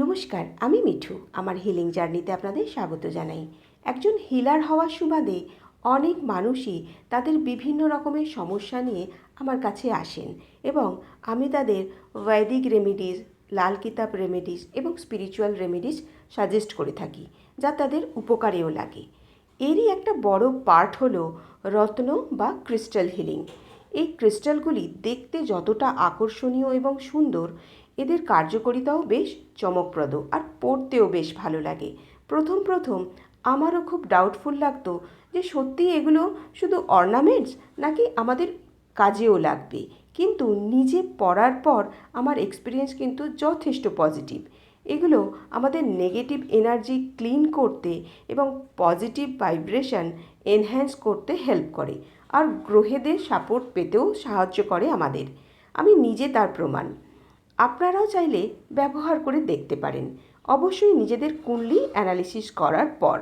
নমস্কার, আমি মিঠু। আমার হিলিং জার্নিতে আপনাদের স্বাগত জানাই। একজন হিলার হওয়ার সুবাদে অনেক মানুষই তাদের বিভিন্ন রকমের সমস্যা নিয়ে আমার কাছে আসেন এবং আমি তাদের বৈদিক রেমেডিস, লাল কিতাব রেমেডিস এবং স্পিরিচুয়াল রেমেডিস সাজেস্ট করে থাকি, যা তাদের উপকারেও লাগে। এরই একটা বড় পার্ট হলো রত্ন বা ক্রিস্টাল হিলিং। এই ক্রিস্টালগুলি দেখতে যতটা আকর্ষণীয় এবং সুন্দর, এদের কার্যকারিতাও বেশ চমকপ্রদ আর পড়তেও বেশ ভালো লাগে। প্রথম প্রথম আমারও খুব ডাউটফুল লাগতো যে সত্যি এগুলো শুধু অর্নামেন্টস নাকি আমাদের কাজেও লাগবে, কিন্তু নিজে পড়ার পর আমার এক্সপিরিয়েন্স কিন্তু যথেষ্ট পজিটিভ। এগুলো আমাদের নেগেটিভ এনার্জি ক্লিন করতে এবং পজিটিভ ভাইব্রেশন এনহ্যান্স করতে হেল্প করে, আর গ্রহেদের সাপোর্ট পেতেও সাহায্য করে আমাদের। আমি নিজে তার প্রমাণ। আপনারাও চাইলে ব্যবহার করে দেখতে পারেন, অবশ্যই নিজেদের কুণ্ডলী অ্যানালিসিস করার পর।